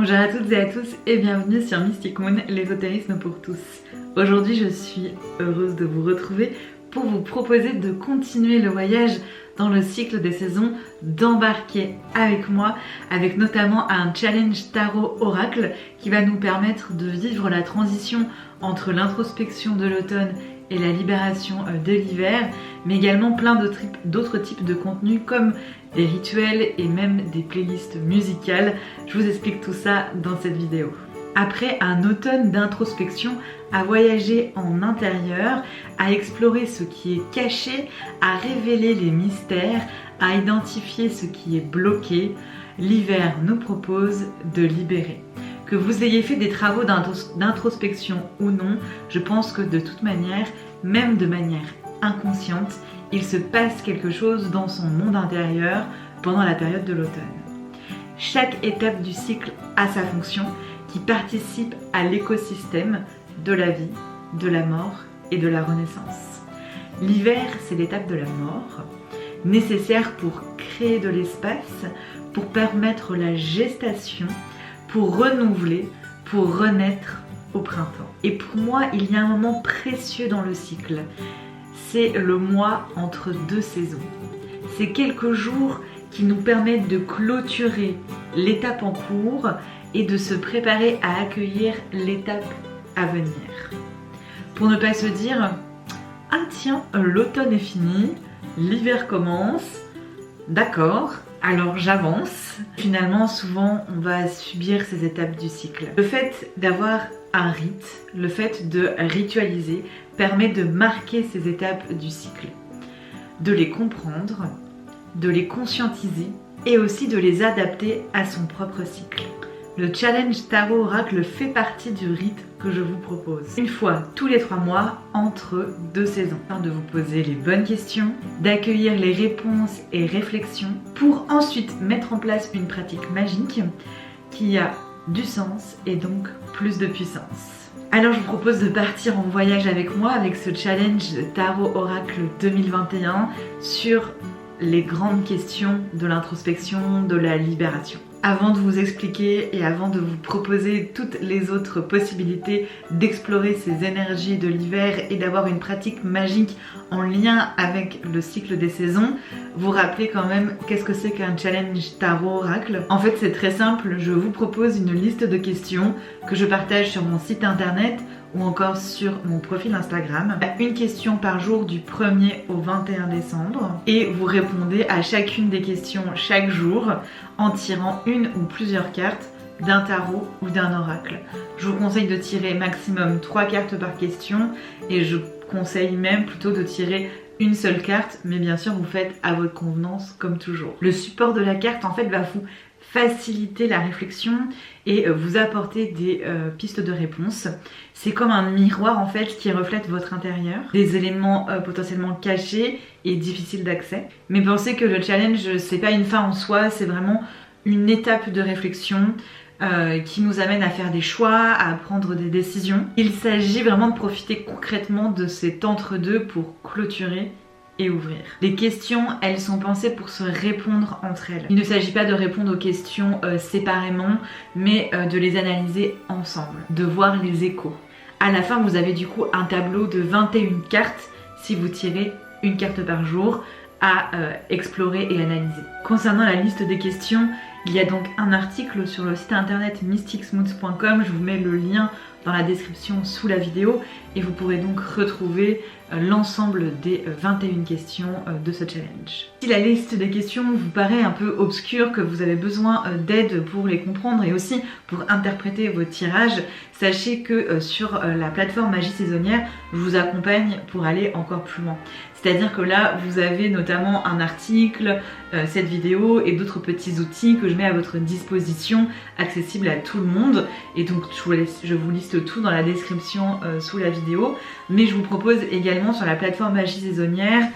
Bonjour à toutes et à tous et bienvenue sur Mystic Moon, l'ésotérisme pour tous. Aujourd'hui je suis heureuse de vous retrouver pour vous proposer de continuer le voyage dans le cycle des saisons, d'embarquer avec moi, avec notamment un challenge tarot oracle qui va nous permettre de vivre la transition entre l'introspection de l'automne et la libération de l'hiver, mais également plein d'autres types de contenus comme des rituels et même des playlists musicales. Je vous explique tout ça dans cette vidéo. Après un automne d'introspection, à voyager en intérieur, à explorer ce qui est caché, à révéler les mystères, à identifier ce qui est bloqué, l'hiver nous propose de libérer. Que vous ayez fait des travaux d'introspection ou non, je pense que de toute manière, même de manière inconsciente, il se passe quelque chose dans son monde intérieur pendant la période de l'automne. Chaque étape du cycle a sa fonction qui participe à l'écosystème de la vie, de la mort et de la renaissance. L'hiver, c'est l'étape de la mort, nécessaire pour créer de l'espace, pour permettre la gestation, pour renouveler, pour renaître au printemps. Et pour moi, il y a un moment précieux dans le cycle. C'est le mois entre deux saisons. C'est quelques jours qui nous permettent de clôturer l'étape en cours et de se préparer à accueillir l'étape à venir. Pour ne pas se dire « Ah tiens, l'automne est fini, l'hiver commence, d'accord, alors j'avance ». Finalement, souvent, on va subir ces étapes du cycle. Le fait d'avoir un rite, le fait de ritualiser, permet de marquer ces étapes du cycle, de les comprendre, de les conscientiser et aussi de les adapter à son propre cycle. Le challenge tarot oracle fait partie du rite que je vous propose. Une fois tous les 3 mois, entre deux saisons. De vous poser les bonnes questions, d'accueillir les réponses et réflexions pour ensuite mettre en place une pratique magique qui a du sens et donc plus de puissance. Alors je vous propose de partir en voyage avec moi avec ce challenge tarot oracle 2021 sur les grandes questions de l'introspection, de la libération. Avant de vous expliquer et avant de vous proposer toutes les autres possibilités d'explorer ces énergies de l'hiver et d'avoir une pratique magique en lien avec le cycle des saisons, vous rappelez quand même qu'est-ce que c'est qu'un challenge tarot oracle. En fait c'est très simple, je vous propose une liste de questions que je partage sur mon site internet ou encore sur mon profil Instagram. Une question par jour du 1er au 21 décembre et vous répondez à chacune des questions chaque jour en tirant une ou plusieurs cartes d'un tarot ou d'un oracle. Je vous conseille de tirer maximum 3 cartes par question et je conseille même plutôt de tirer une seule carte, mais bien sûr vous faites à votre convenance comme toujours. Le support de la carte en fait va vous faciliter la réflexion et vous apporter des pistes de réponse. C'est comme un miroir en fait qui reflète votre intérieur, des éléments potentiellement cachés et difficiles d'accès. Mais pensez que le challenge c'est pas une fin en soi, c'est vraiment une étape de réflexion qui nous amène à faire des choix, à prendre des décisions. Il s'agit vraiment de profiter concrètement de cet entre-deux pour clôturer et ouvrir. Les questions, elles sont pensées pour se répondre entre elles. Il ne s'agit pas de répondre aux questions séparément, mais de les analyser ensemble, de voir les échos. À la fin, vous avez du coup un tableau de 21 cartes si vous tirez une carte par jour à explorer et analyser. Concernant la liste des questions, il y a donc un article sur le site internet mysticsmoods.com, je vous mets le lien dans la description sous la vidéo et vous pourrez donc retrouver l'ensemble des 21 questions de ce challenge. Si la liste des questions vous paraît un peu obscure, que vous avez besoin d'aide pour les comprendre et aussi pour interpréter vos tirages, sachez que sur la plateforme Magie Saisonnière, je vous accompagne pour aller encore plus loin. C'est-à-dire que là, vous avez notamment un article, cette vidéo et d'autres petits outils que je mets à votre disposition, accessibles à tout le monde. Et donc, je vous liste tout dans la description sous la vidéo. Mais je vous propose également sur la plateforme Magie Saisonnière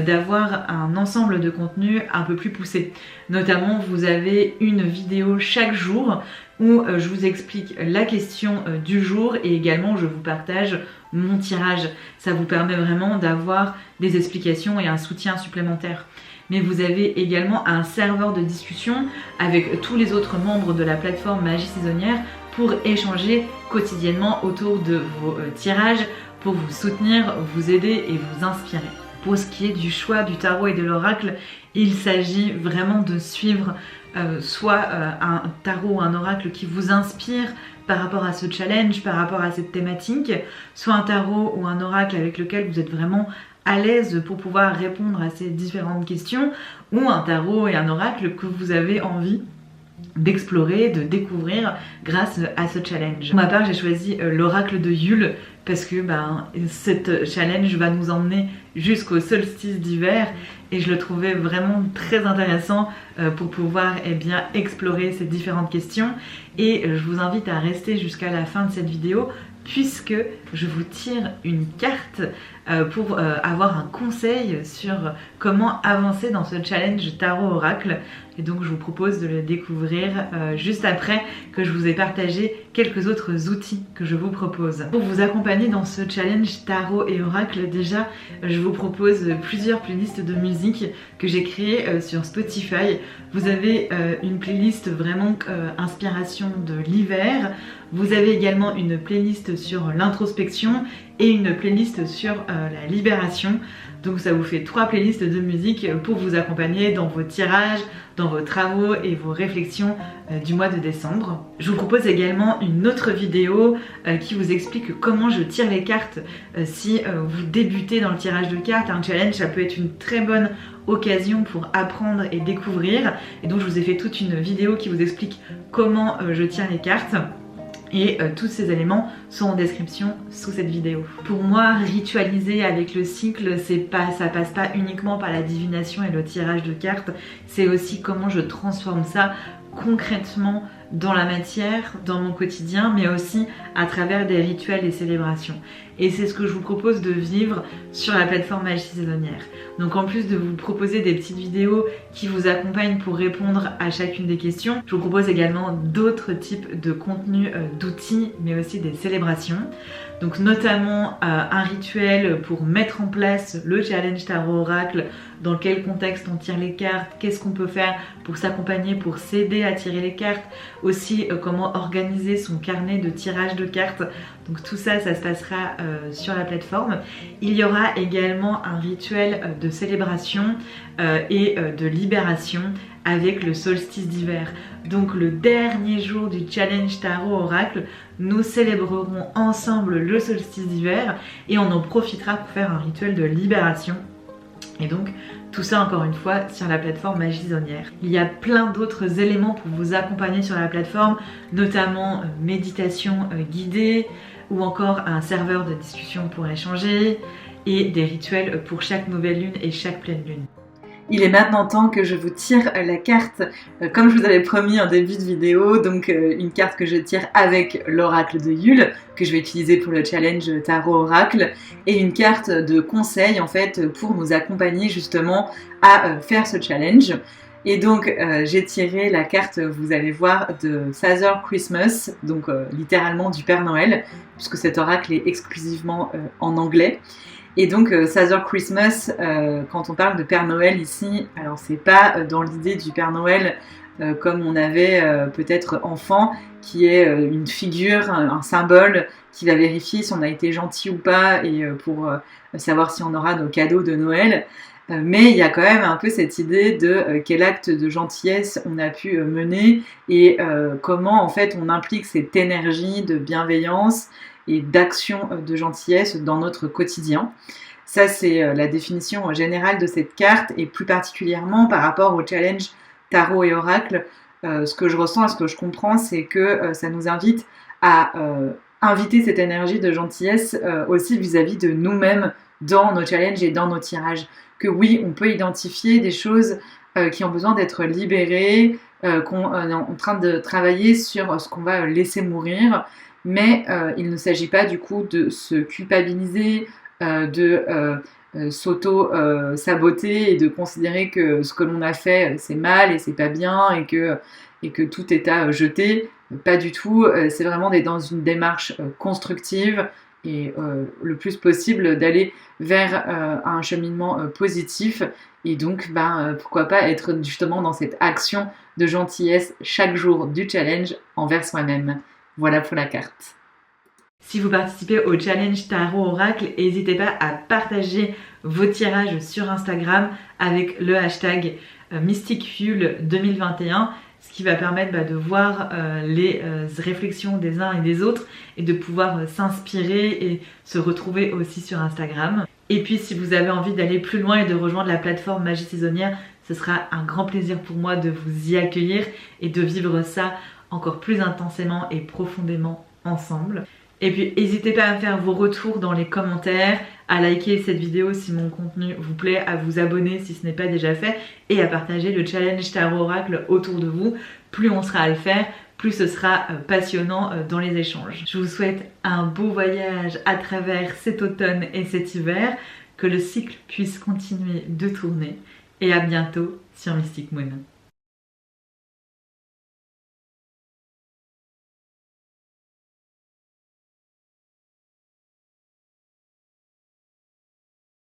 d'avoir un ensemble de contenus un peu plus poussé. Notamment, vous avez une vidéo chaque jour où je vous explique la question du jour et également je vous partage mon tirage. Ça vous permet vraiment d'avoir des explications et un soutien supplémentaire. mais vous avez également un serveur de discussion avec tous les autres membres de la plateforme Magie Saisonnière pour échanger quotidiennement autour de vos tirages, pour vous soutenir, vous aider et vous inspirer. Pour ce qui est du choix du tarot et de l'oracle, il s'agit vraiment de suivre soit un tarot ou un oracle qui vous inspire par rapport à ce challenge, par rapport à cette thématique, soit un tarot ou un oracle avec lequel vous êtes vraiment à l'aise pour pouvoir répondre à ces différentes questions, ou un tarot et un oracle que vous avez envie d'explorer, de découvrir grâce à ce challenge. Pour ma part, j'ai choisi l'oracle de Yule parce que cette challenge va nous emmener jusqu'au solstice d'hiver et je le trouvais vraiment très intéressant pour pouvoir explorer ces différentes questions, et je vous invite à rester jusqu'à la fin de cette vidéo puisque je vous tire une carte pour avoir un conseil sur comment avancer dans ce challenge tarot-oracle. Et donc je vous propose de le découvrir juste après que je vous ai partagé quelques autres outils que je vous propose. Pour vous accompagner dans ce challenge tarot et oracle, déjà je vous propose plusieurs playlists de musique que j'ai créées sur Spotify. Vous avez une playlist vraiment inspiration de l'hiver. Vous avez également une playlist sur l'introspection et une playlist sur la libération. Donc ça vous fait 3 playlists de musique pour vous accompagner dans vos tirages, dans vos travaux et vos réflexions du mois de décembre. Je vous propose également une autre vidéo qui vous explique comment je tire les cartes si vous débutez dans le tirage de cartes. Un challenge, ça peut être une très bonne occasion pour apprendre et découvrir. Et donc je vous ai fait toute une vidéo qui vous explique comment je tire les cartes. Et tous ces éléments sont en description sous cette vidéo. Pour moi, ritualiser avec le cycle, ça passe pas uniquement par la divination et le tirage de cartes, c'est aussi comment je transforme ça concrètement dans la matière, dans mon quotidien, mais aussi à travers des rituels et célébrations. Et c'est ce que je vous propose de vivre sur la plateforme Magie Saisonnière. Donc en plus de vous proposer des petites vidéos qui vous accompagnent pour répondre à chacune des questions, je vous propose également d'autres types de contenus, d'outils, mais aussi des célébrations. Donc notamment un rituel pour mettre en place le challenge tarot oracle, dans quel contexte on tire les cartes, qu'est-ce qu'on peut faire pour s'accompagner, pour s'aider à tirer les cartes, aussi comment organiser son carnet de tirage de cartes. Donc tout ça, ça se passera sur la plateforme. Il y aura également un rituel de célébration et de libération avec le solstice d'hiver. Donc le dernier jour du challenge tarot oracle, nous célébrerons ensemble le solstice d'hiver et on en profitera pour faire un rituel de libération. Et donc tout ça encore une fois sur la plateforme Magie Saisonnière. Il y a plein d'autres éléments pour vous accompagner sur la plateforme, notamment méditation guidée ou encore un serveur de discussion pour échanger et des rituels pour chaque nouvelle lune et chaque pleine lune. Il est maintenant temps que je vous tire la carte comme je vous avais promis en début de vidéo, donc une carte que je tire avec l'oracle de Yule que je vais utiliser pour le challenge tarot oracle, et une carte de conseil en fait pour nous accompagner justement à faire ce challenge. Et donc j'ai tiré la carte, vous allez voir, de Father Christmas, donc littéralement du Père Noël, puisque cet oracle est exclusivement en anglais. Et donc Father Christmas, quand on parle de Père Noël ici, alors c'est pas dans l'idée du Père Noël comme on avait peut-être enfant, qui est une figure, un symbole qui va vérifier si on a été gentil ou pas et pour savoir si on aura nos cadeaux de Noël. Mais il y a quand même un peu cette idée de quel acte de gentillesse on a pu mener et comment en fait on implique cette énergie de bienveillance et d'action de gentillesse dans notre quotidien. Ça, c'est la définition générale de cette carte, et plus particulièrement par rapport au challenge tarot et oracle, ce que je ressens et ce que je comprends, c'est que ça nous invite à inviter cette énergie de gentillesse aussi vis-à-vis de nous-mêmes dans nos challenges et dans nos tirages. Que oui, on peut identifier des choses qui ont besoin d'être libérées, qu'on est en train de travailler sur ce qu'on va laisser mourir, mais il ne s'agit pas du coup de se culpabiliser, de s'auto-saboter et de considérer que ce que l'on a fait c'est mal et c'est pas bien et que tout est à jeter. Pas du tout, c'est vraiment dans une démarche constructive le plus possible d'aller vers un cheminement positif et donc pourquoi pas être justement dans cette action de gentillesse chaque jour du challenge envers soi-même. Voilà pour la carte. Si vous participez au challenge Tarot Oracle, n'hésitez pas à partager vos tirages sur Instagram avec le hashtag MysticFuel2021, ce qui va permettre de voir les réflexions des uns et des autres et de pouvoir s'inspirer et se retrouver aussi sur Instagram. Et puis si vous avez envie d'aller plus loin et de rejoindre la plateforme Magie Saisonnière, ce sera un grand plaisir pour moi de vous y accueillir et de vivre ça encore plus intensément et profondément ensemble. Et puis n'hésitez pas à me faire vos retours dans les commentaires, à liker cette vidéo si mon contenu vous plaît, à vous abonner si ce n'est pas déjà fait et à partager le challenge Tarot Oracle autour de vous. Plus on sera à le faire, plus ce sera passionnant dans les échanges. Je vous souhaite un beau voyage à travers cet automne et cet hiver, que le cycle puisse continuer de tourner et à bientôt sur Mystic Moon.